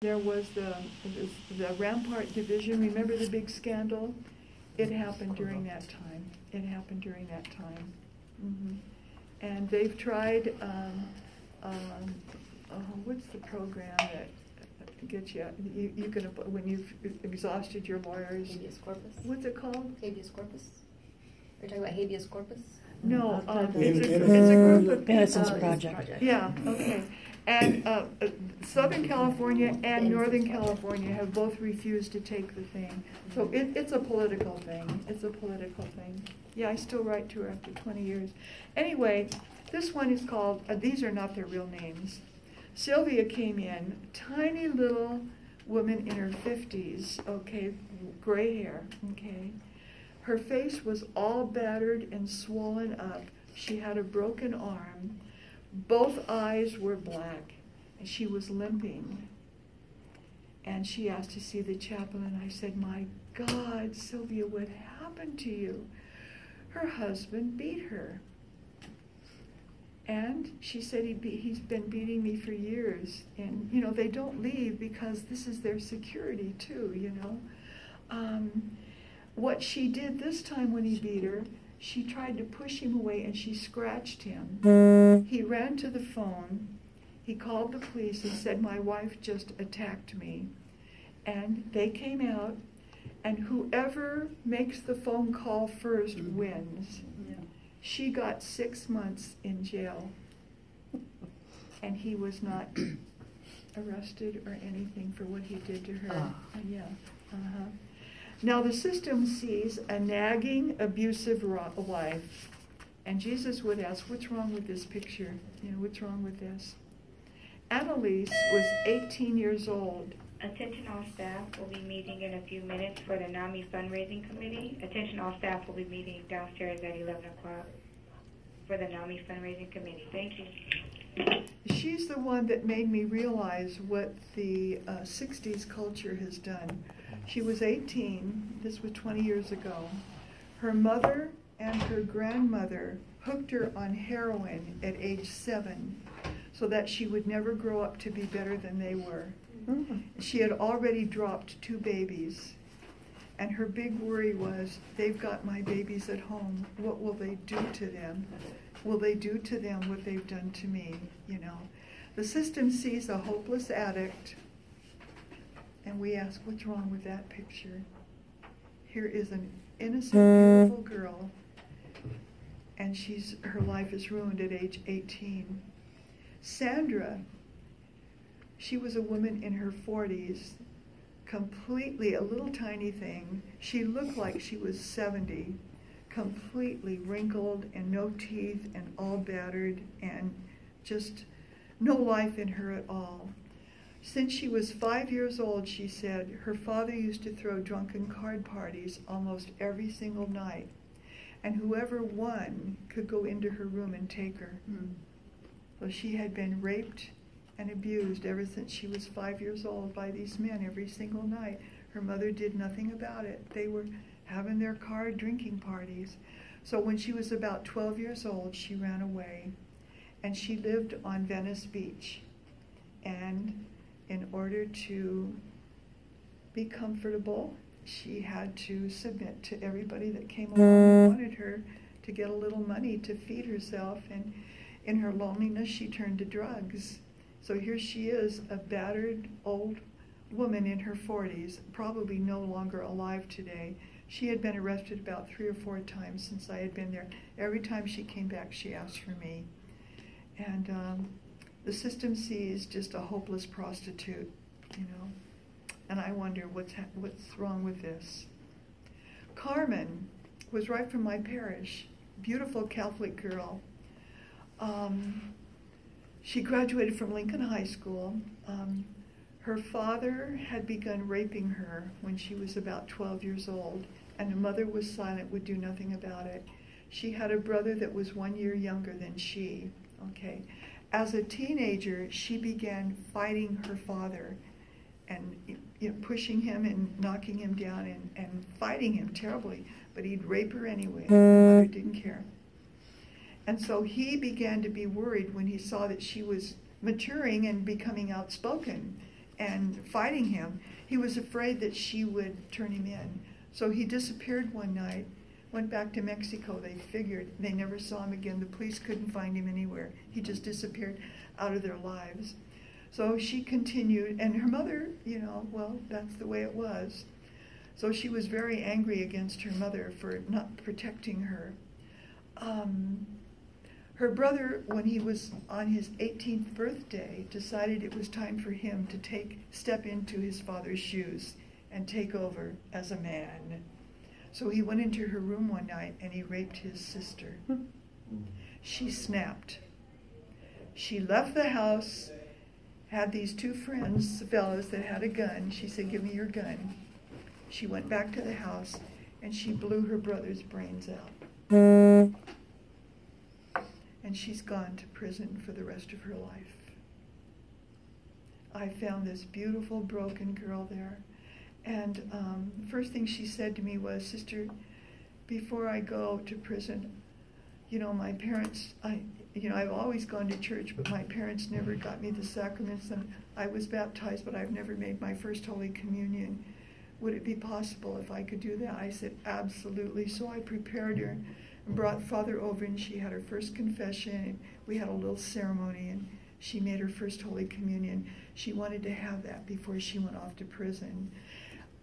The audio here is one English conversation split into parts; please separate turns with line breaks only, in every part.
There was the Rampart Division. Remember the big scandal? It happened during that time. It happened during that time. And they've tried, what's the program that gets you can, when you've exhausted your lawyers?
Habeas corpus.
What's it called?
Habeas corpus. Are you talking about habeas corpus?
No, it's a group of people.
Innocence Project.
Yeah, okay. And Southern California and Northern California have both refused to take the thing. So it's a political thing. It's a political thing. Yeah, I still write to her after 20 years. Anyway, this one is called, these are not their real names. Sylvia came in, tiny little woman in her 50s, okay, gray hair, okay. Her face was all battered and swollen up. She had a broken arm. Both eyes were black, and she was limping. And she asked to see the chaplain, and I said, "My God, Sylvia, what happened to you?" Her husband beat her. And she said he's been beating me for years. And, you know, they don't leave because this is their security too, you know. What she did this time when he beat her, she tried to push him away and she scratched him. He ran to the phone. He called the police and said, "My wife just attacked me." And they came out, and whoever makes the phone call first wins. She got 6 months in jail, and he was not arrested or anything for what he did to her. Now the system sees a nagging, abusive wife, and Jesus would ask, "What's wrong with this picture? You know, what's wrong with this?" Annalise was 18 years old.
Attention all staff will be meeting in a few minutes for the NAMI fundraising committee. Attention all staff will be meeting downstairs at 11 o'clock for the NAMI fundraising committee. Thank you.
She's the one that made me realize what the 60s culture has done. She was 18, this was 20 years ago. Her mother and her grandmother hooked her on heroin at age 7 so that she would never grow up to be better than they were. She had already dropped 2 babies, and her big worry was, they've got my babies at home. What will they do to them? Will they do to them what they've done to me? You know, the system sees a hopeless addict, and we ask, what's wrong with that picture? Here is an innocent, beautiful girl, and her life is ruined at age 18. Sandra, she was a woman in her 40s, completely a little tiny thing. She looked like she was 70, completely wrinkled and no teeth and all battered and just no life in her at all. Since she was 5 years old, she said, her father used to throw drunken card parties almost every single night, and whoever won could go into her room and take her. So she had been raped and abused ever since she was 5 years old by these men every single night. Her mother did nothing about it. They were having their card drinking parties. So when she was about 12 years old, she ran away, and she lived on Venice Beach. And in order to be comfortable, she had to submit to everybody that came along and wanted her to get a little money to feed herself. And in her loneliness, she turned to drugs. So here she is, a battered old woman in her 40s, probably no longer alive today. She had been arrested about 3 or 4 times since I had been there. Every time she came back, she asked for me. And the system sees just a hopeless prostitute, you know. And I wonder what's wrong with this. Carmen was right from my parish, beautiful Catholic girl. She graduated from Lincoln High School. Her father had begun raping her when she was about 12 years old, and her mother was silent, would do nothing about it. She had a brother that was 1 year younger than she, okay. As a teenager, she began fighting her father and pushing him and knocking him down and fighting him terribly, but he'd rape her anyway. Her mother didn't care. And so he began to be worried when he saw that she was maturing and becoming outspoken. and fighting him. He was afraid that she would turn him in. So he disappeared one night, went back to Mexico. They figured they never saw him again. The police couldn't find him anywhere. He just disappeared out of their lives. So she continued, and her mother, well, that's the way it was. So she was very angry against her mother for not protecting her. Her brother, when he was on his 18th birthday, decided it was time for him to step into his father's shoes and take over as a man. So he went into her room one night and he raped his sister. She snapped. She left the house, had these two friends, fellows that had a gun. She said, "Give me your gun." She went back to the house and she blew her brother's brains out. And she's gone to prison for the rest of her life. I found this beautiful, broken girl there. And the first thing she said to me was, "Sister, before I go to prison, my parents, I've always gone to church, but my parents never got me the sacraments, and I was baptized, but I've never made my first Holy Communion. Would it be possible if I could do that?" I said, "Absolutely." So I prepared her and brought Father over, and she had her first confession, and we had a little ceremony, and she made her first Holy Communion. She wanted to have that before she went off to prison.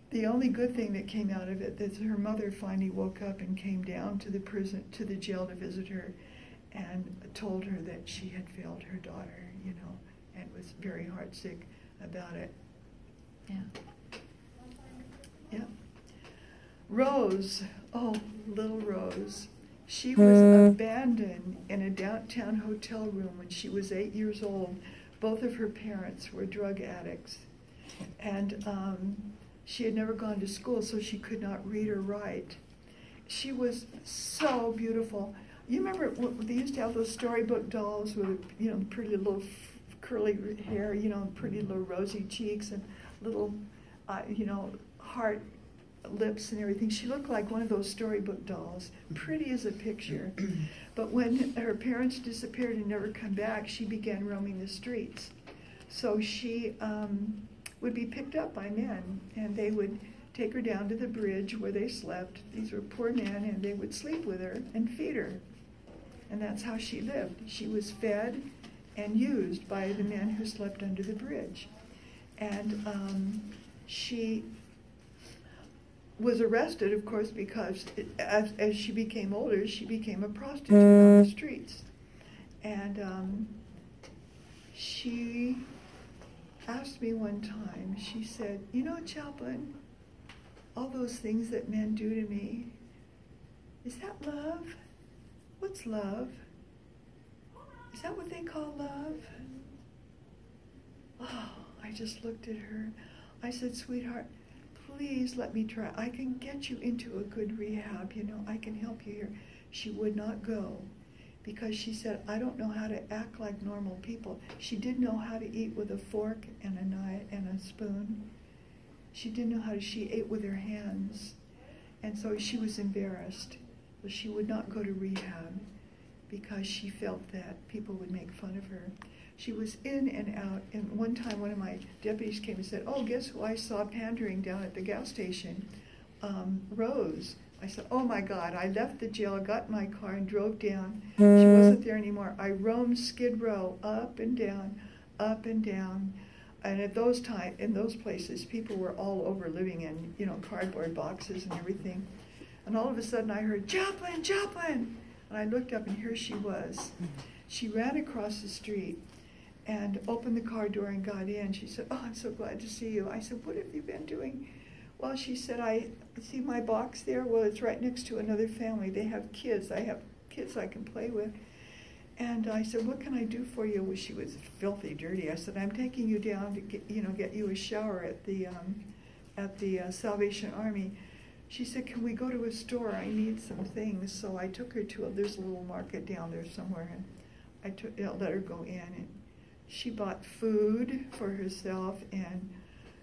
The only good thing that came out of it is her mother finally woke up and came down to the prison, to the jail to visit her, and told her that she had failed her daughter, and was very heartsick about it.
Yeah.
Yeah. Rose, little Rose. She was abandoned in a downtown hotel room when she was 8 years old. Both of her parents were drug addicts. And she had never gone to school, so she could not read or write. She was so beautiful. You remember they used to have those storybook dolls with, pretty little curly hair, pretty little rosy cheeks and little, heart lips and everything. She looked like one of those storybook dolls, pretty as a picture. But when her parents disappeared and never come back, she began roaming the streets. So she would be picked up by men, and they would take her down to the bridge where they slept. These were poor men, and they would sleep with her and feed her. And that's how she lived. She was fed and used by the men who slept under the bridge. And she was arrested, of course, because as she became older, she became a prostitute on the streets. And she asked me one time, she said, "Chaplain, all those things that men do to me, is that love? What's love? Is that what they call love?" Oh, I just looked at her. I said, "Sweetheart, please let me try. I can get you into a good rehab, I can help you here." She would not go because she said, "I don't know how to act like normal people." She didn't know how to eat with a fork and a knife and a spoon. She didn't know how to, she ate with her hands. And so she was embarrassed. But she would not go to rehab because she felt that people would make fun of her. She was in and out, and one time one of my deputies came and said, "Oh, guess who I saw pandering down at the gas station? Rose." I said, "Oh my God," I left the jail, got in my car and drove down. She wasn't there anymore. I roamed Skid Row, up and down, up and down. And at in those places, people were all over living in, cardboard boxes and everything. And all of a sudden I heard, "Chaplain, Chaplain!" And I looked up and here she was. She ran across the street and opened the car door and got in. She said, "Oh, I'm so glad to see you." I said, "What have you been doing?" Well, she said, "I see my box there. Well, it's right next to another family. They have kids. I have kids I can play with." And I said, "What can I do for you?" Well, she was filthy dirty. I said, "I'm taking you down to get you a shower at the Salvation Army." She said, "Can we go to a store? I need some things." So I took her to there's a little market down there somewhere, and I let her go in, and she bought food for herself and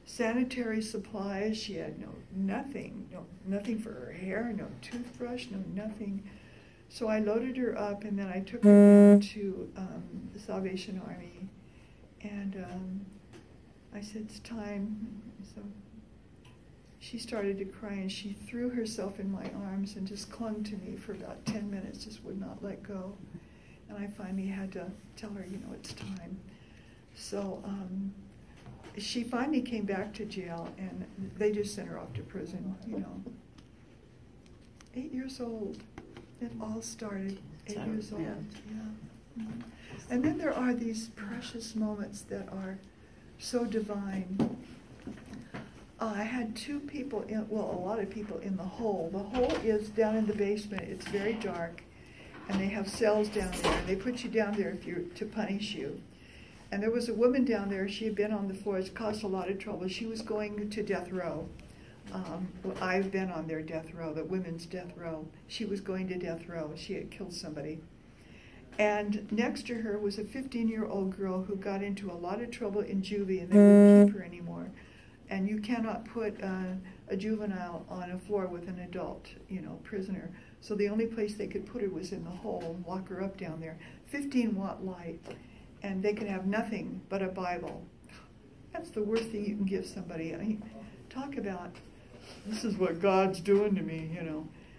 sanitary supplies. She had nothing for her hair, no toothbrush, nothing. So I loaded her up, and then I took her down to the Salvation Army, and I said, it's time. So she started to cry, and she threw herself in my arms and just clung to me for about 10 minutes, just would not let go. And I finally had to tell her, it's time. So she finally came back to jail, and they just sent her off to prison, 8 years old. It all started 8 years old. Yeah. Mm-hmm. And then there are these precious moments that are so divine. I had 2 people a lot of people in the hole. The hole is down in the basement. It's very dark, and they have cells down there. And they put you down there to punish you. And there was a woman down there. She had been on the floor. It caused a lot of trouble. She was going to death row. I've been on their death row, the women's death row. She was going to death row. She had killed somebody. And next to her was a 15-year-old girl who got into a lot of trouble in juvie, and they wouldn't keep her anymore. And you cannot put a juvenile on a floor with an adult, prisoner. So the only place they could put her was in the hole and lock her up down there. 15-watt light, and they could have nothing but a Bible. That's the worst thing you can give somebody. I mean, talk about, this is what God's doing to me,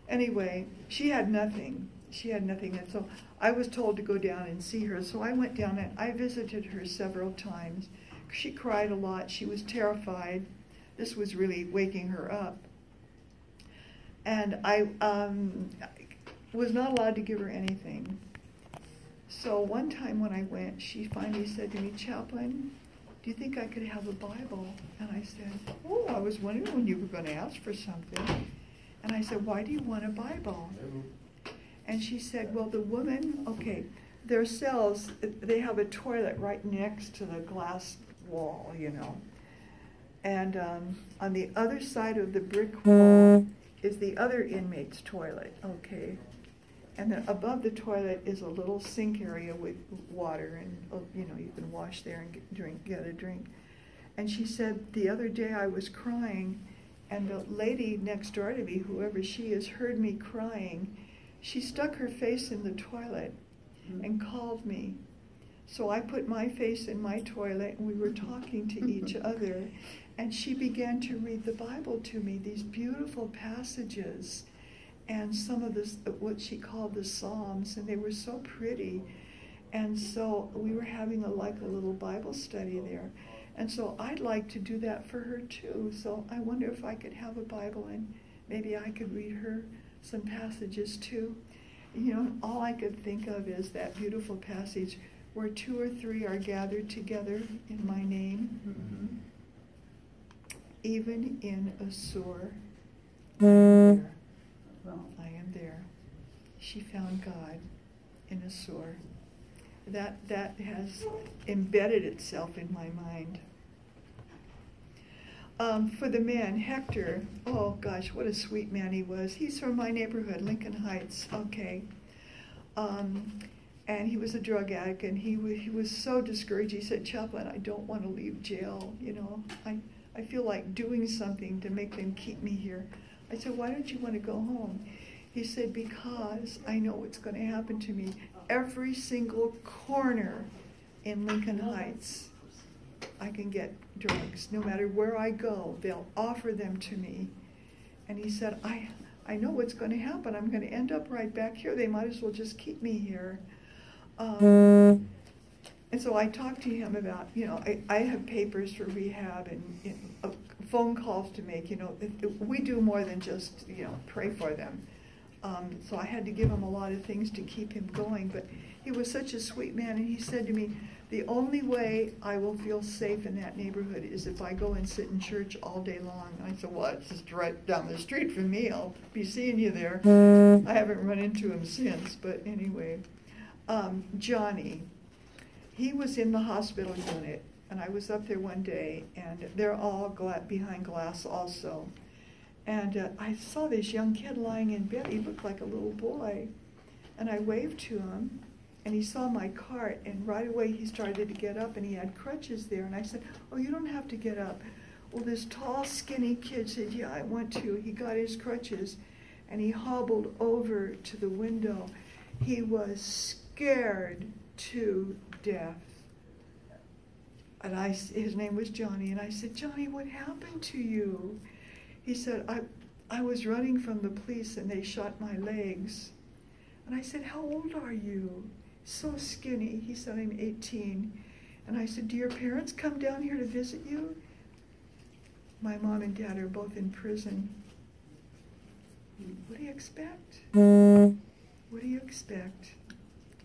Anyway, she had nothing. And so I was told to go down and see her. So I went down and I visited her several times. She cried a lot. She was terrified. This was really waking her up. And I was not allowed to give her anything. So one time when I went, she finally said to me, "Chaplain, do you think I could have a Bible?" And I said, "Oh, I was wondering when you were going to ask for something." And I said, "Why do you want a Bible?" And she said, "Well, the woman, their cells, they have a toilet right next to the glass wall, And on the other side of the brick wall is the other inmate's toilet, And then above the toilet is a little sink area with water, and you can wash there and get a drink." And she said, "The other day I was crying, and the lady next door to me, whoever she is, heard me crying. She stuck her face in the toilet and called me. So I put my face in my toilet, and we were talking to each other, and she began to read the Bible to me, these beautiful passages, and some of this, what she called the Psalms, and they were so pretty. And so we were having a little Bible study there. And so I'd like to do that for her too. So I wonder if I could have a Bible, and maybe I could read her some passages too. All I could think of is that beautiful passage, "Where 2 or 3 are gathered together in my name, even in Assur, I am there." She found God in Assur. That has embedded itself in my mind. For the man, Hector, oh gosh, what a sweet man he was. He's from my neighborhood, Lincoln Heights, and he was a drug addict, and he was so discouraged. He said, "Chaplain, I don't want to leave jail. I feel like doing something to make them keep me here." I said, "Why don't you want to go home?" He said, "Because I know what's going to happen to me. Every single corner in Lincoln Heights, I can get drugs. No matter where I go, they'll offer them to me." And he said, I know what's going to happen. I'm going to end up right back here. They might as well just keep me here. And so I talked to him about, I have papers for rehab and phone calls to make. We do more than just, pray for them. So I had to give him a lot of things to keep him going. But he was such a sweet man, and he said to me, "The only way I will feel safe in that neighborhood is if I go and sit in church all day long." And I said, "Well, it's just right down the street from me. I'll be seeing you there." I haven't run into him since, but anyway. Johnny, he was in the hospital unit, and I was up there one day, and they're all behind glass also. And I saw this young kid lying in bed. He looked like a little boy. And I waved to him, and he saw my cart, and right away he started to get up, and he had crutches there. And I said, "Oh, you don't have to get up." Well, this tall, skinny kid said, "Yeah, I want to." He got his crutches, and he hobbled over to the window. He was scared to death. And his name was Johnny, and I said, Johnny, what happened to you? He said, I was running from the police and they shot my legs. And I said, how old are you? So skinny. He said, I'm 18. And I said, do your parents come down here to visit you? My mom and dad are both in prison. What do you expect? What do you expect?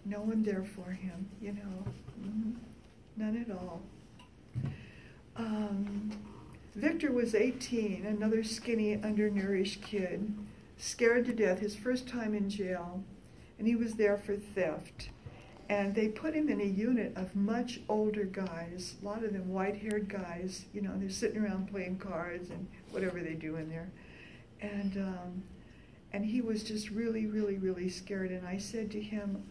No one there for him, you know. None at all. Victor was 18, another skinny, undernourished kid, scared to death, his first time in jail, and he was there for theft. And they put him in a unit of much older guys, a lot of them white-haired guys, you know, they're sitting around playing cards and whatever they do in there. And he was just really, really, really scared. And I said to him,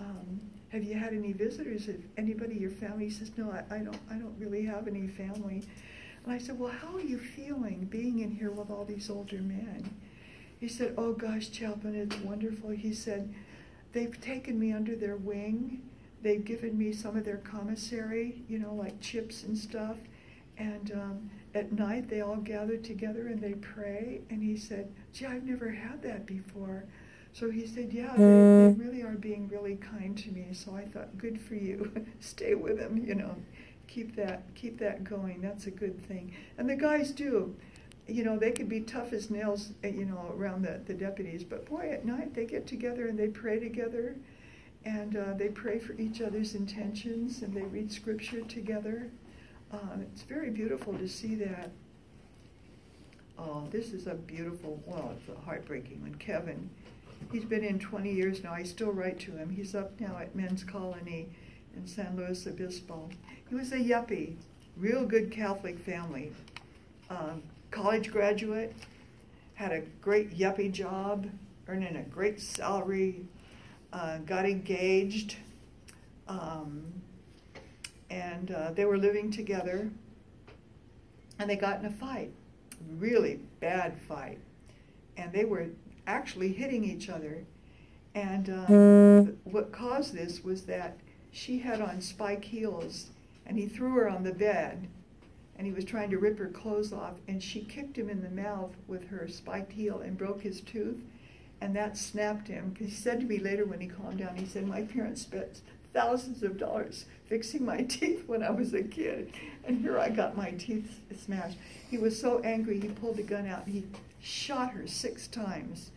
have you had any visitors? Anybody, your family? He says, no, I don't really have any family. And I said, well, how are you feeling being in here with all these older men? He said, oh gosh, Chaplain, it's wonderful. He said, they've taken me under their wing. They've given me some of their commissary, you know, like chips and stuff. And at night they all gather together and they pray. And he said, gee, I've never had that before. So he said, yeah, they really are being really kind to me. So I thought, good for you. Stay with them, you know. Keep that going. That's a good thing. And the guys do. You know, they could be tough as nails, you know, around the deputies. But boy, at night they get together and they pray together. And they pray for each other's intentions and they read scripture together. It's very beautiful to see that. Oh, this is a beautiful, well, it's a heartbreaking one. Kevin, he's been in 20 years now. I still write to him. He's up now at Men's Colony in San Luis Obispo. He was a yuppie, real good Catholic family. College graduate, had a great yuppie job, earning a great salary, got engaged, and they were living together, and they got in a fight, really bad fight, and they were actually hitting each other. And what caused this was that she had on spike heels, and he threw her on the bed, and he was trying to rip her clothes off, and she kicked him in the mouth with her spiked heel and broke his tooth, and that snapped him. Because he said to me later when he calmed down, he said, my parents spent thousands of dollars fixing my teeth when I was a kid, and here I got my teeth smashed. He was so angry, he pulled the gun out, and he shot her 6 times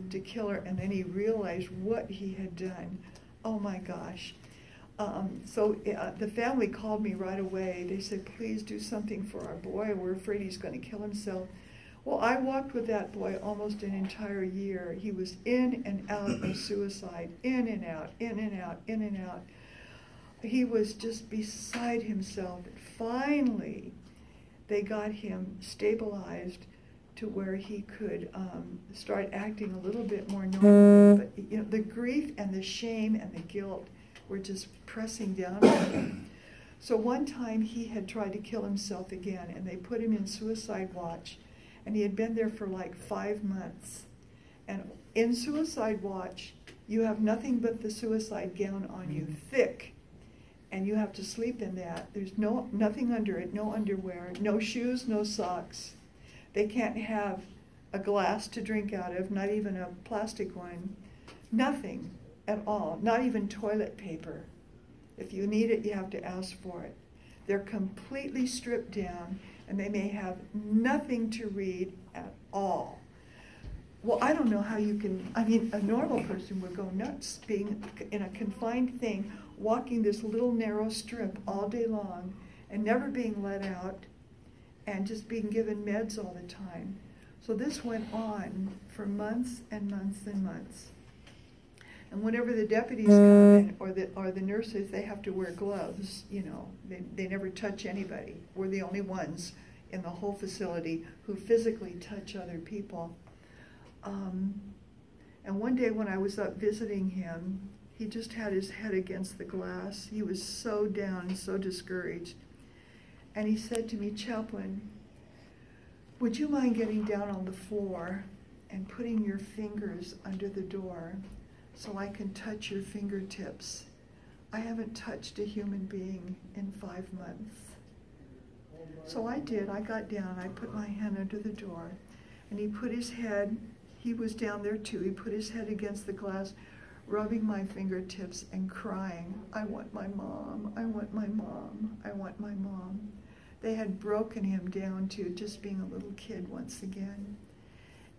to kill her, and then he realized what he had done. Oh my gosh. So the family called me right away. They said, please do something for our boy. We're afraid he's going to kill himself. Well, I walked with that boy almost an entire year. He was in and out of suicide, in and out, in and out, in and out. He was just beside himself. Finally, they got him stabilized to where he could start acting a little bit more normal. But you know, the grief and the shame and the guilt were just pressing down on him. So one time he had tried to kill himself again, and they put him in suicide watch, and he had been there for like 5 months. And in suicide watch, you have nothing but the suicide gown on you, thick, and you have to sleep in that. There's nothing under it, no underwear, no shoes, no socks. They can't have a glass to drink out of, not even a plastic one, nothing at all, not even toilet paper. If you need it, you have to ask for it. They're completely stripped down, and they may have nothing to read at all. Well, I don't know how you can, I mean, a normal person would go nuts being in a confined thing, walking this little narrow strip all day long, and never being let out, and just being given meds all the time. So this went on for months and months and months. And whenever the deputies come in, or the nurses, they have to wear gloves, you know. They never touch anybody. We're the only ones in the whole facility who physically touch other people. And one day when I was up visiting him, he just had his head against the glass. He was so down, so discouraged. And he said to me, Chaplain, would you mind getting down on the floor and putting your fingers under the door so I can touch your fingertips? I haven't touched a human being in 5 months. So I did. I got down. I put my hand under the door, and he put his head, he was down there too, he put his head against the glass, rubbing my fingertips and crying, I want my mom, I want my mom, I want my mom. They had broken him down to just being a little kid once again.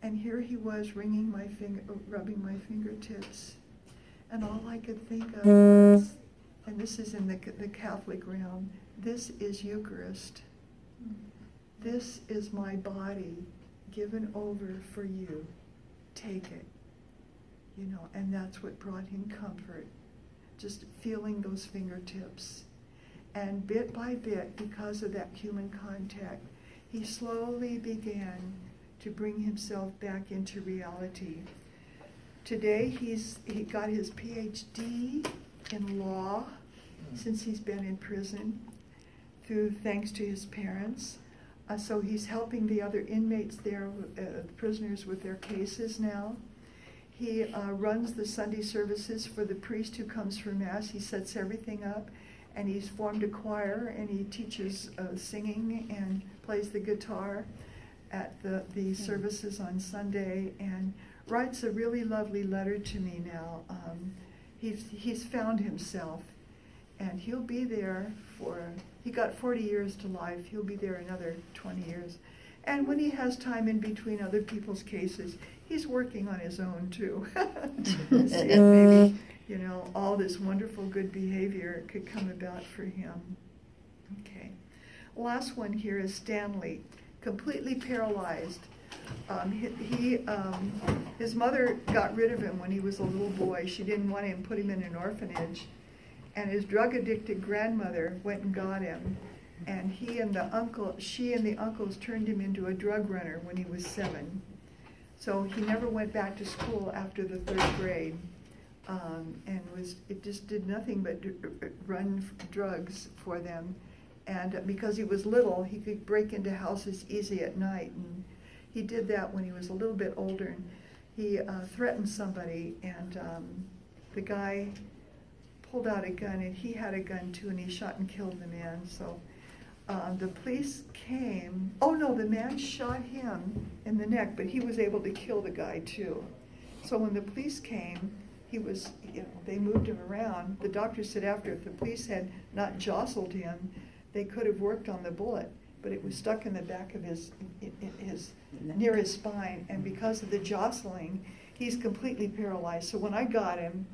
And here he was rubbing my fingertips. And all I could think of was, and this is in the Catholic realm, this is Eucharist. This is my body given over for you. Take it. You know, and that's what brought him comfort. Just feeling those fingertips. And bit by bit, because of that human contact, he slowly began to bring himself back into reality. Today, he got his PhD in law since he's been in prison, thanks to his parents. So he's helping the other inmates there, prisoners, with their cases now. He runs the Sunday services for the priest who comes for Mass. He sets everything up, and he's formed a choir, and he teaches singing and plays the guitar at the services on Sunday, and writes a really lovely letter to me now. He's found himself, and he'll be there he got 40 years to life. He'll be there another 20 years. And when he has time in between other people's cases, he's working on his own too. To see if maybe, you know, all this wonderful good behavior could come about for him. Okay. Last one here is Stanley, completely paralyzed. His mother got rid of him when he was a little boy. She didn't want him, put him in an orphanage. And his drug-addicted grandmother went and got him. And she and the uncles turned him into a drug runner when he was 7. So he never went back to school after the 3rd grade. It just did nothing but run drugs for them. And because he was little, he could break into houses easy at night. And he did that when he was a little bit older. And he threatened somebody, and the guy pulled out a gun, and he had a gun too, and he shot and killed the man. So the police came. Oh no, the man shot him in the neck, but he was able to kill the guy too. So when the police came, they moved him around. The doctor said after, if the police had not jostled him, they could have worked on the bullet, but it was stuck in the back of near his spine, and because of the jostling, he's completely paralyzed. So when I got him,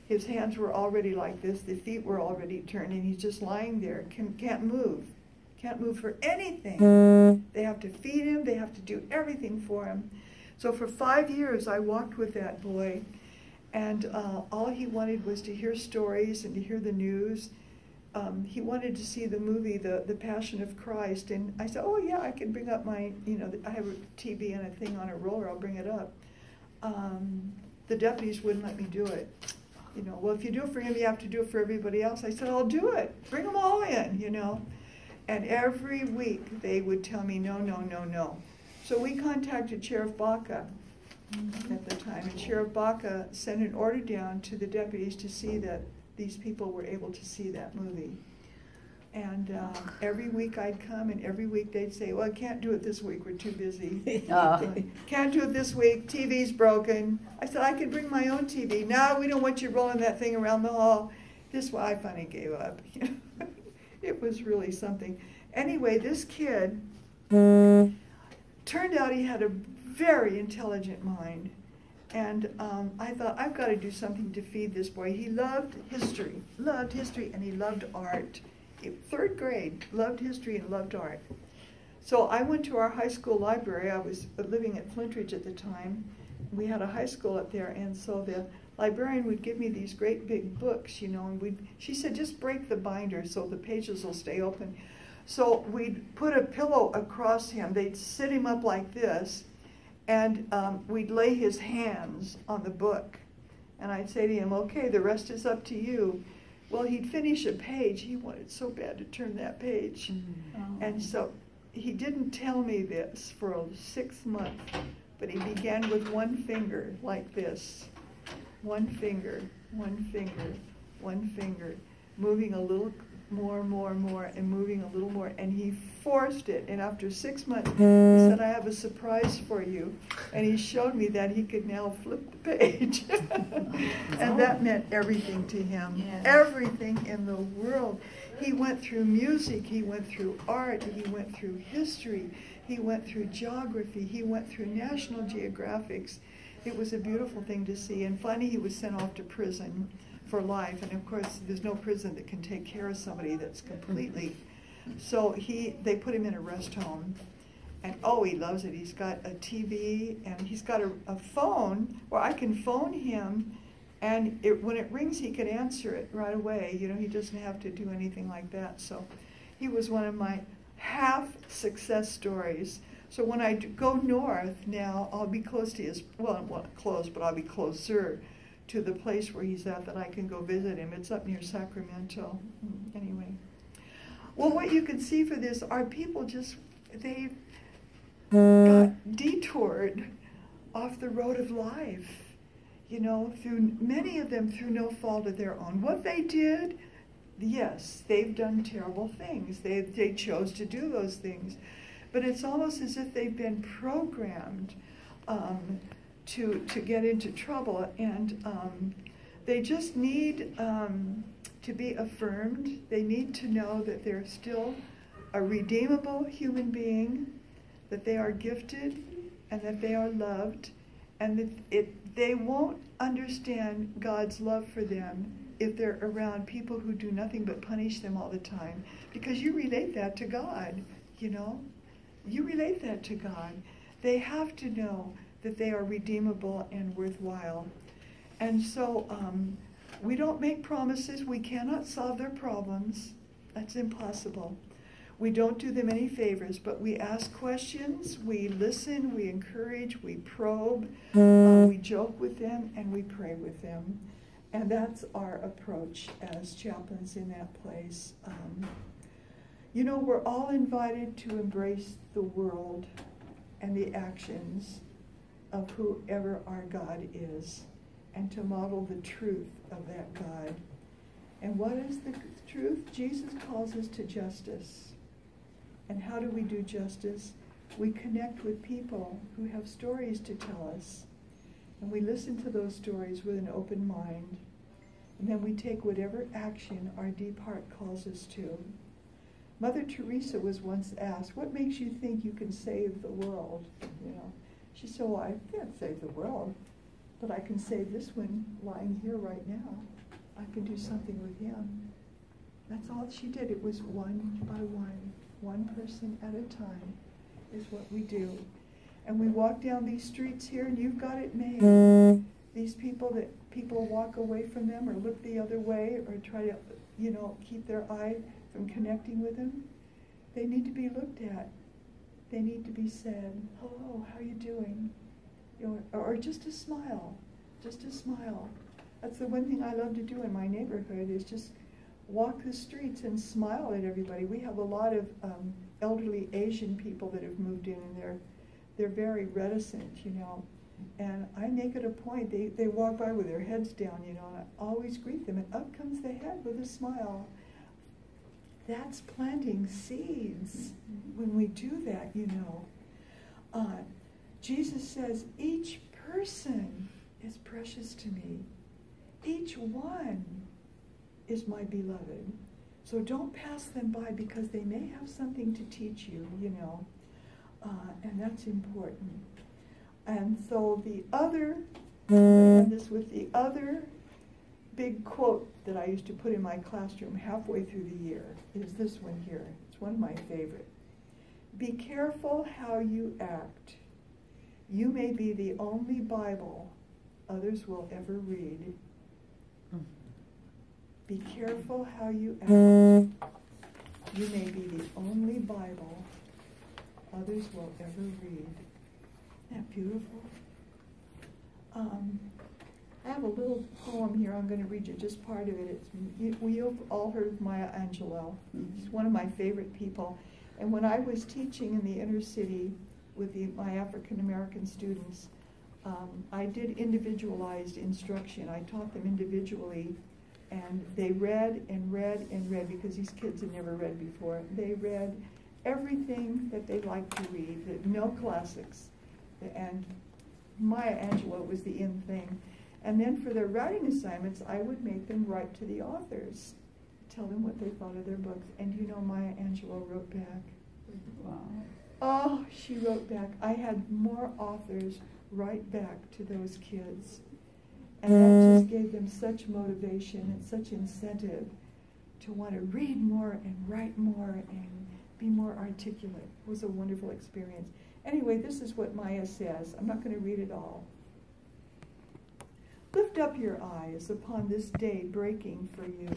his hands were already like this, the feet were already turned, and he's just lying there, can't move for anything. They have to feed him, they have to do everything for him. So for 5 years, I walked with that boy, and all he wanted was to hear stories and to hear the news. He wanted to see the movie, the Passion of Christ, and I said, oh yeah, I can bring up my, I have a TV and a thing on a roller, I'll bring it up. The deputies wouldn't let me do it. Well, if you do it for him, you have to do it for everybody else. I said, I'll do it. Bring them all in, And every week they would tell me, no, no, no, no. So we contacted Sheriff Baca at the time, and Sheriff Baca sent an order down to the deputies to see that these people were able to see that movie. And every week I'd come, and every week they'd say, well, I can't do it this week, we're too busy. Can't do it this week, TV's broken. I said, I could bring my own TV. No, we don't want you rolling that thing around the hall. This why I finally gave up. It was really something. Anyway, this kid, turned out he had a very intelligent mind. And I thought, I've got to do something to feed this boy. He loved history, and he loved art. 3rd grade, loved history and loved art. So I went to our high school library. I was living at Flintridge at the time. We had a high school up there, and so the librarian would give me these great big books, and she said, just break the binder so the pages will stay open. So we'd put a pillow across him. They'd sit him up like this, and we'd lay his hands on the book. And I'd say to him, okay, the rest is up to you. Well, he'd finish a page. He wanted so bad to turn that page. Mm-hmm. And so he didn't tell me this for 6 months, but he began with one finger like this. One finger, one finger, one finger, moving a little more, and moving a little more. And he forced it. And after 6 months, he said, I have a surprise for you. And he showed me that he could now flip the page. And that meant everything to him.
Yeah.
Everything in the world. He went through music. He went through art. He went through history. He went through geography. He went through National Geographics. It was a beautiful thing to see. And finally, he was sent off to prison for life. And of course, there's no prison that can take care of somebody that's completely. So they put him in a rest home. And oh, he loves it. He's got a TV and he's got a phone where I can phone him. And when it rings, he can answer it right away. You know, he doesn't have to do anything like that. So he was one of my half success stories. So when I go north now, I'll be close to his, well, not close, but I'll be closer to the place where he's at that I can go visit him. It's up near Sacramento. Anyway. Well, what you can see for this are people they got detoured off the road of life, you know, through many of them through no fault of their own. What they did, yes, they've done terrible things. They chose to do those things. But it's almost as if they've been programmed to get into trouble, and they just need to be affirmed. They need to know that they're still a redeemable human being, that they are gifted, and that they are loved, and that they won't understand God's love for them if they're around people who do nothing but punish them all the time, because you relate that to God, you know? You relate that to God. They have to know that they are redeemable and worthwhile. And so we don't make promises. We cannot solve their problems. That's impossible. We don't do them any favors, but we ask questions, we listen, we encourage, we probe, we joke with them, and we pray with them. And that's our approach as chaplains in that place. You know, we're all invited to embrace the world and the actions of whoever our God is, and to model the truth of that God. And what is the truth? Jesus calls us to justice. And how do we do justice? We connect with people who have stories to tell us, and we listen to those stories with an open mind, and then we take whatever action our deep heart calls us to. Mother Teresa was once asked, what makes you think you can save the world? You know, she said, well, I can't save the world, but I can save this one lying here right now. I can do something with him. That's all she did. It was one by one person at a time is what we do. And we walk down these streets here, and you've got it made. These people that people walk away from them or look the other way or try to, you know, keep their eye from connecting with them, they need to be looked at. They need to be said, hello, how are you doing? You know, or just a smile, just a smile. That's the one thing I love to do in my neighborhood, is just walk the streets and smile at everybody. We have a lot of elderly Asian people that have moved in, and they're very reticent, you know. And I make it a point, they walk by with their heads down, you know, and I always greet them, and up comes the head with a smile. That's planting seeds when we do that, you know. Jesus says, each person is precious to me. Each one is my beloved. So don't pass them by, because they may have something to teach you, you know. And that's important. And so the other, and this with the other big quote that I used to put in my classroom halfway through the year is this one here. It's one of my favorite. Be careful how you act. You may be the only Bible others will ever read. Be careful how you act. You may be the only Bible others will ever read. Isn't that beautiful? I have a little poem here. I'm going to read you just part of it. We've all heard of Maya Angelou. She's one of my favorite people. And when I was teaching in the inner city with my African American students, I did individualized instruction. I taught them individually And they read and read and read, because these kids had never read before. They read everything that they liked to read, no classics. And Maya Angelou was the in thing. And then for their writing assignments, I would make them write to the authors, tell them what they thought of their books. And you know, Maya Angelou wrote back.
Wow.
Oh, she wrote back. I had more authors write back to those kids. And that just gave them such motivation and such incentive to want to read more and write more and be more articulate. It was a wonderful experience. Anyway, this is what Maya says. I'm not going to read it all. Lift up your eyes upon this day breaking for you.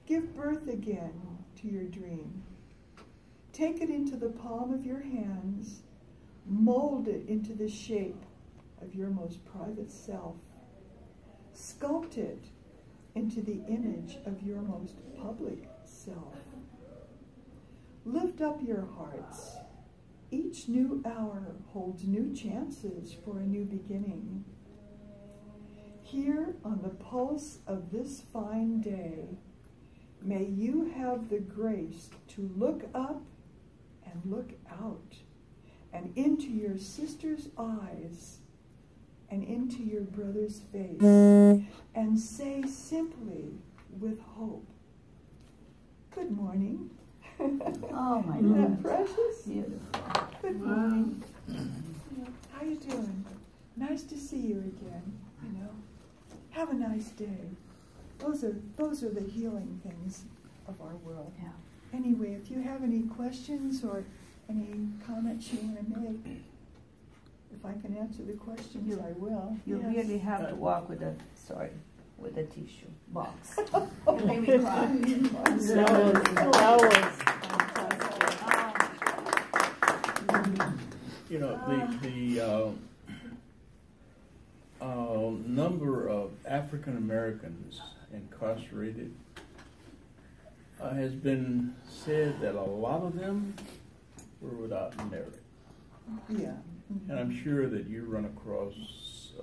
Give birth again to your dream. Take it into the palm of your hands. Mold it into the shape of your most private self. Sculpt it into the image of your most public self. Lift up your hearts. Each new hour holds new chances for a new beginning. Here on the pulse of this fine day, may you have the grace to look up and look out and into your sister's eyes and into your brother's face and say simply with hope, good morning.
Oh my
Isn't
goodness.
that precious?
Beautiful.
Good morning. How you doing? Nice to see you again, you know. Have a nice day. Those are the healing things of our world.
Yeah.
Anyway, if you have any questions or any comments you want to make, if I can answer the questions, I will.
You
Yes.
really have to walk with a tissue box. You made me cry.
You know, the number of African Americans incarcerated has been said that a lot of them were without merit.
Yeah.
And I'm sure that you run across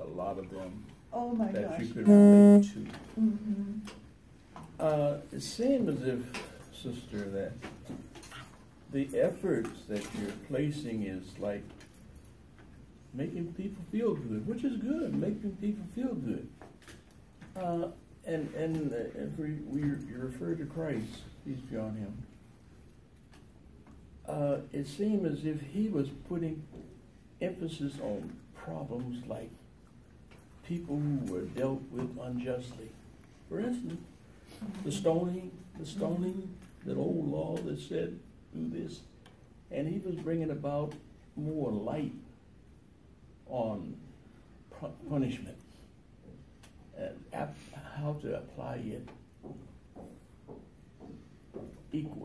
a lot of them
Oh my
that
gosh.
you could relate to.
Mm-hmm.
It seems as if, sister, that the efforts that you're placing is like making people feel good, which is good, making people feel good. If you refer to Christ, peace be on him, it seemed as if he was putting emphasis on problems like people who were dealt with unjustly. For instance, the stoning, that old law that said do this, and he was bringing about more light on punishment and how to apply it equally.